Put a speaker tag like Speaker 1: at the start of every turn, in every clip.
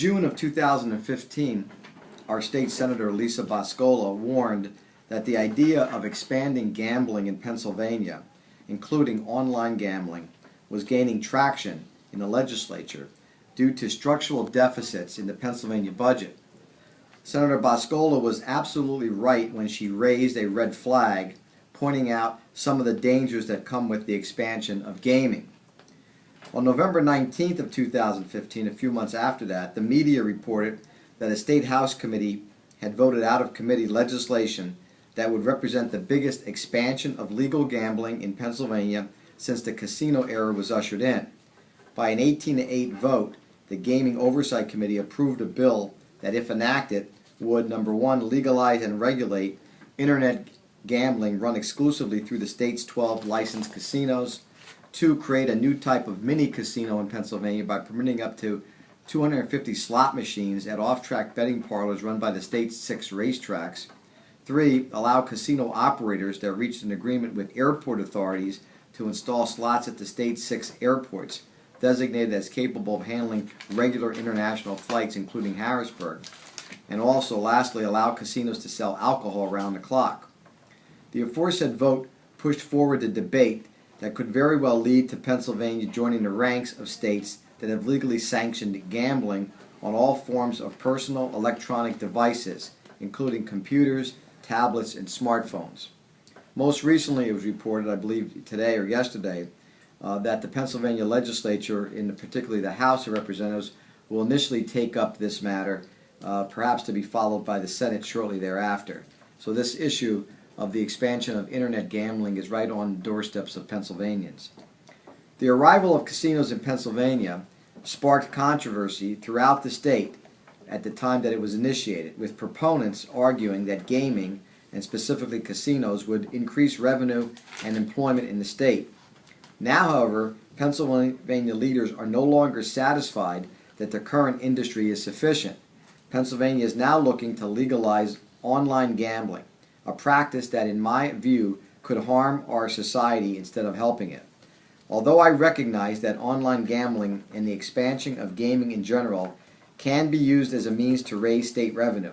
Speaker 1: June of 2015, our state senator Lisa Boscola warned that the idea of expanding gambling in Pennsylvania, including online gambling, was gaining traction in the legislature due to structural deficits in the Pennsylvania budget. Senator Boscola was absolutely right when she raised a red flag, pointing out some of the dangers that come with the expansion of gaming. On November 19th of 2015, a few months after that, the media reported that a state House committee had voted out of committee legislation that would represent the biggest expansion of legal gambling in Pennsylvania since the casino era was ushered in. By an 18-8 vote, the Gaming Oversight Committee approved a bill that, if enacted, would, number one, legalize and regulate internet gambling run exclusively through the state's 12 licensed casinos. Two, create a new type of mini casino in Pennsylvania by permitting up to 250 slot machines at off-track betting parlors run by the state's 6 racetracks. Three, allow casino operators that reached an agreement with airport authorities to install slots at the state's 6 airports, designated as capable of handling regular international flights, including Harrisburg. And also, lastly, allow casinos to sell alcohol around the clock. The aforesaid vote pushed forward the debate that could very well lead to Pennsylvania joining the ranks of states that have legally sanctioned gambling on all forms of personal electronic devices, including computers, tablets, and smartphones. Most recently, it was reported, I believe today or yesterday, that the Pennsylvania legislature, particularly the House of Representatives, will initially take up this matter, perhaps to be followed by the Senate shortly thereafter. So this issue of the expansion of internet gambling is right on the doorsteps of Pennsylvanians. The arrival of casinos in Pennsylvania sparked controversy throughout the state at the time that it was initiated, with proponents arguing that gaming, and specifically casinos, would increase revenue and employment in the state. Now, however, Pennsylvania leaders are no longer satisfied that the current industry is sufficient. Pennsylvania is now looking to legalize online gambling, a practice that, in my view, could harm our society instead of helping it. Although I recognize that online gambling and the expansion of gaming in general can be used as a means to raise state revenue,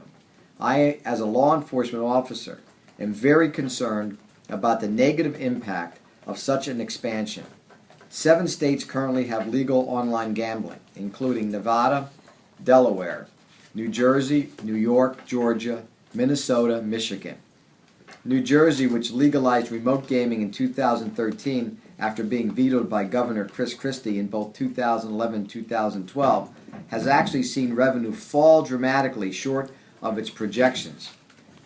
Speaker 1: I, as a law enforcement officer, am very concerned about the negative impact of such an expansion. 7 states currently have legal online gambling, including Nevada, Delaware, New Jersey, New York, Georgia, Minnesota, Michigan. New Jersey, which legalized remote gaming in 2013 after being vetoed by Governor Chris Christie in both 2011 and 2012, has actually seen revenue fall dramatically short of its projections.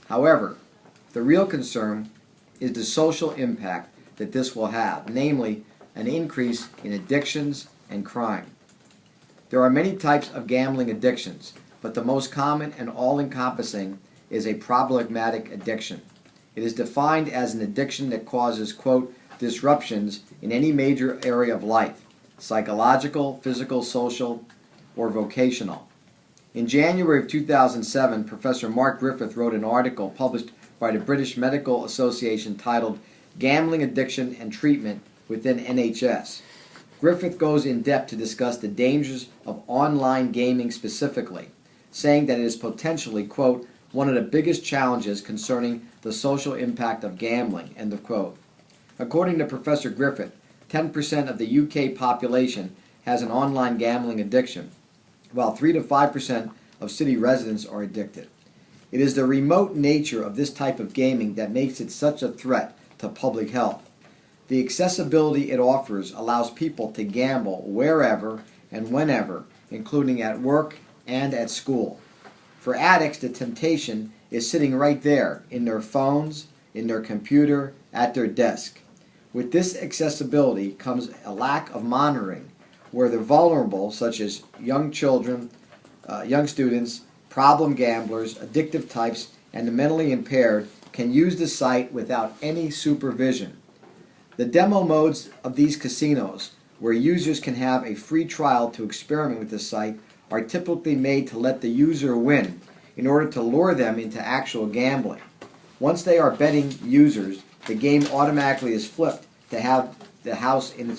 Speaker 1: However, the real concern is the social impact that this will have, namely an increase in addictions and crime. There are many types of gambling addictions, but the most common and all-encompassing is a problematic addiction. It is defined as an addiction that causes, quote, disruptions in any major area of life, psychological, physical, social, or vocational. In January of 2007, Professor Mark Griffith wrote an article published by the British Medical Association titled Gambling Addiction and Treatment Within NHS. Griffith goes in depth to discuss the dangers of online gaming specifically, saying that it is potentially, quote, one of the biggest challenges concerning the social impact of gambling, end of quote. According to Professor Griffith, 10% of the UK population has an online gambling addiction, while 3 to 5% of city residents are addicted. It is the remote nature of this type of gaming that makes it such a threat to public health. The accessibility it offers allows people to gamble wherever and whenever, including at work and at school. For addicts, the temptation is sitting right there, in their phones, in their computer, at their desk. With this accessibility comes a lack of monitoring, where the vulnerable, such as young children, young students, problem gamblers, addictive types, and the mentally impaired, can use the site without any supervision. The demo modes of these casinos, where users can have a free trial to experiment with the site, are typically made to let the user win in order to lure them into actual gambling. Once they are betting users, the game automatically is flipped to have the house in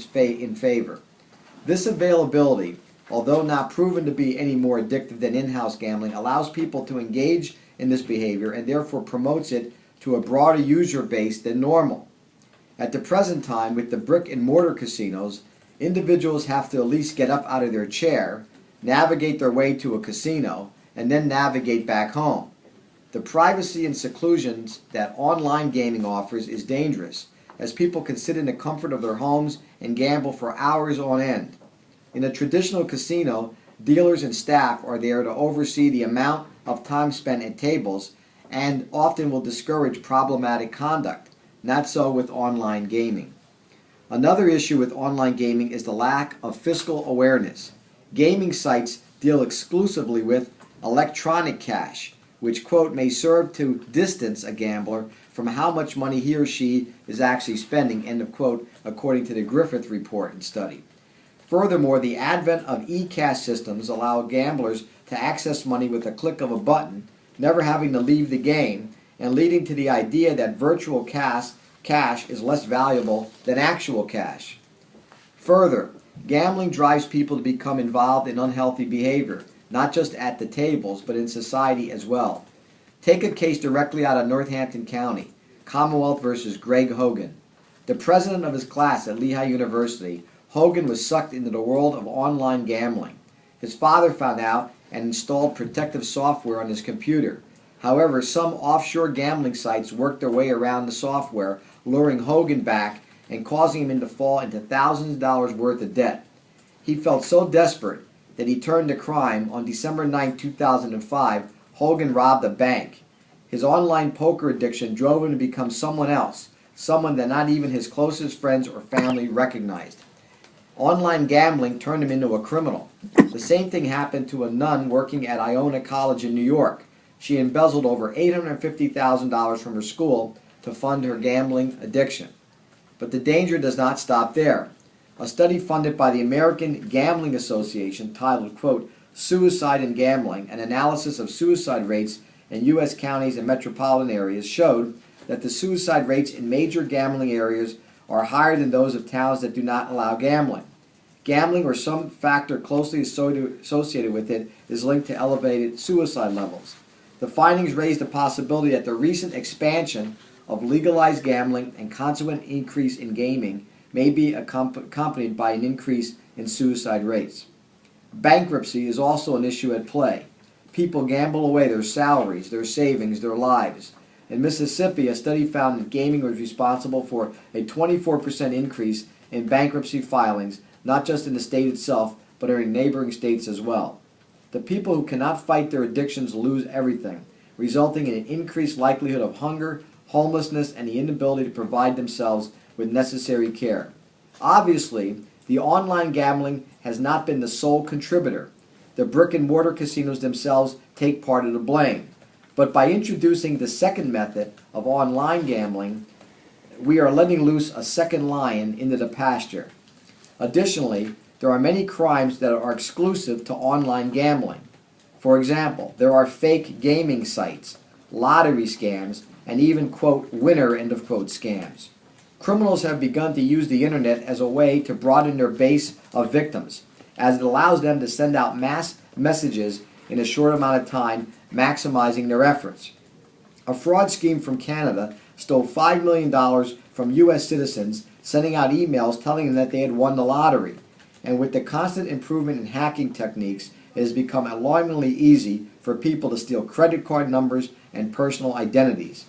Speaker 1: favor. This availability although not proven to be any more addictive than in-house gambling, allows people to engage in this behavior and therefore promotes it to a broader user base than normal. At the present time, with the brick and mortar casinos, individuals have to at least get up out of their chair, navigate their way to a casino, and then navigate back home. The privacy and seclusion that online gaming offers is dangerous, as people can sit in the comfort of their homes and gamble for hours on end. In a traditional casino, dealers and staff are there to oversee the amount of time spent at tables and often will discourage problematic conduct. Not so with online gaming. Another issue with online gaming is the lack of fiscal awareness. Gaming sites deal exclusively with electronic cash, which, quote, may serve to distance a gambler from how much money he or she is actually spending, end of quote, according to the Griffith report and study. Furthermore, the advent of e-cash systems allow gamblers to access money with a click of a button, never having to leave the game, and leading to the idea that virtual cash is less valuable than actual cash. Further, gambling drives people to become involved in unhealthy behavior, not just at the tables, but in society as well. Take a case directly out of Northampton County, Commonwealth versus Greg Hogan. The president of his class at Lehigh University, Hogan was sucked into the world of online gambling. His father found out and installed protective software on his computer. However, some offshore gambling sites worked their way around the software, luring Hogan back and causing him to fall into thousands of dollars worth of debt. He felt so desperate that he turned to crime. On December 9, 2005, Hogan robbed a bank. His online poker addiction drove him to become someone else, someone that not even his closest friends or family recognized. Online gambling turned him into a criminal. The same thing happened to a nun working at Iona College in New York. She embezzled over $850,000 from her school to fund her gambling addiction. But the danger does not stop there. A study funded by the American Gambling Association titled, quote, Suicide and Gambling, an analysis of suicide rates in U.S. counties and metropolitan areas showed that the suicide rates in major gambling areas are higher than those of towns that do not allow gambling. Gambling or some factor closely associated with it is linked to elevated suicide levels. The findings raised the possibility that the recent expansion of legalized gambling and consequent increase in gaming may be accompanied by an increase in suicide rates. Bankruptcy is also an issue at play. People gamble away their salaries, their savings, their lives. In Mississippi, a study found that gaming was responsible for a 24% increase in bankruptcy filings, not just in the state itself, but in neighboring states as well. The people who cannot fight their addictions lose everything, resulting in an increased likelihood of hunger, homelessness, and the inability to provide themselves with necessary care. Obviously, the online gambling has not been the sole contributor. The brick and mortar casinos themselves take part of the blame. But by introducing the second method of online gambling, we are letting loose a second lion into the pasture. Additionally, there are many crimes that are exclusive to online gambling. For example, there are fake gaming sites, lottery scams, and even, quote, winner, end of quote, scams. Criminals have begun to use the internet as a way to broaden their base of victims, as it allows them to send out mass messages in a short amount of time, maximizing their efforts. A fraud scheme from Canada stole $5 million from U.S. citizens, sending out emails telling them that they had won the lottery. And with the constant improvement in hacking techniques, it has become alarmingly easy for people to steal credit card numbers and personal identities.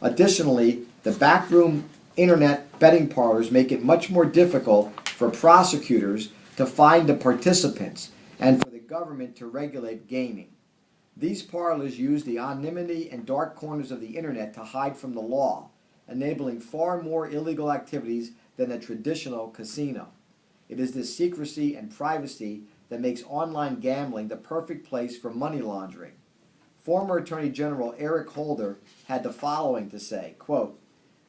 Speaker 1: Additionally, the backroom internet betting parlors make it much more difficult for prosecutors to find the participants and for the government to regulate gaming. These parlors use the anonymity and dark corners of the internet to hide from the law, enabling far more illegal activities than a traditional casino. It is this secrecy and privacy that makes online gambling the perfect place for money laundering. Former Attorney General Eric Holder had the following to say, quote,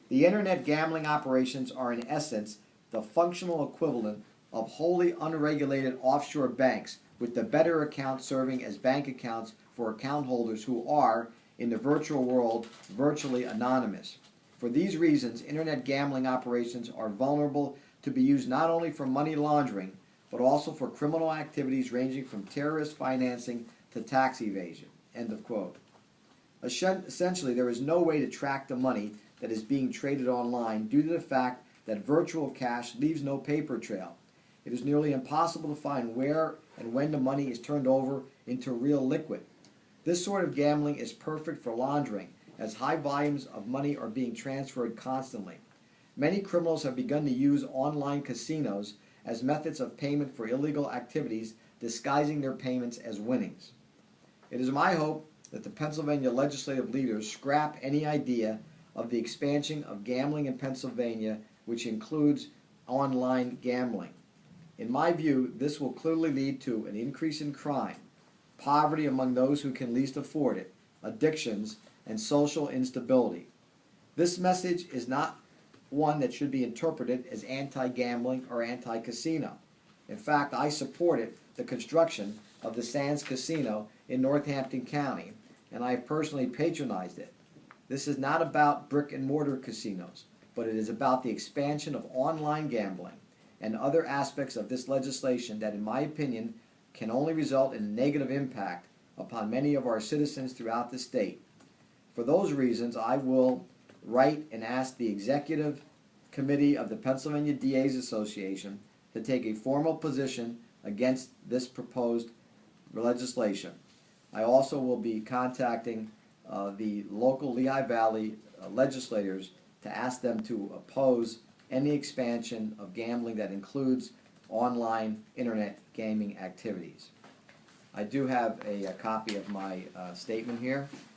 Speaker 1: "The internet gambling operations are in essence the functional equivalent of wholly unregulated offshore banks, with the better accounts serving as bank accounts for account holders who are, in the virtual world, virtually anonymous. For these reasons, internet gambling operations are vulnerable to be used not only for money laundering, but also for criminal activities ranging from terrorist financing to tax evasion." End of quote. Essentially, there is no way to track the money that is being traded online due to the fact that virtual cash leaves no paper trail. It is nearly impossible to find where and when the money is turned over into real liquid. This sort of gambling is perfect for laundering, as high volumes of money are being transferred constantly. Many criminals have begun to use online casinos as methods of payment for illegal activities, disguising their payments as winnings. It is my hope that the Pennsylvania legislative leaders scrap any idea of the expansion of gambling in Pennsylvania, which includes online gambling. In my view, this will clearly lead to an increase in crime, poverty among those who can least afford it, addictions, and social instability. This message is not one that should be interpreted as anti-gambling or anti-casino. In fact, I supported the construction of the Sands Casino in Northampton County, and I have personally patronized it. This is not about brick-and-mortar casinos, but it is about the expansion of online gambling and other aspects of this legislation that, in my opinion, can only result in a negative impact upon many of our citizens throughout the state. For those reasons, I will write and ask the Executive Committee of the Pennsylvania DA's Association to take a formal position against this proposed legislation. I also will be contacting the local Lehigh Valley legislators to ask them to oppose any expansion of gambling that includes online internet gaming activities. I do have a copy of my statement here.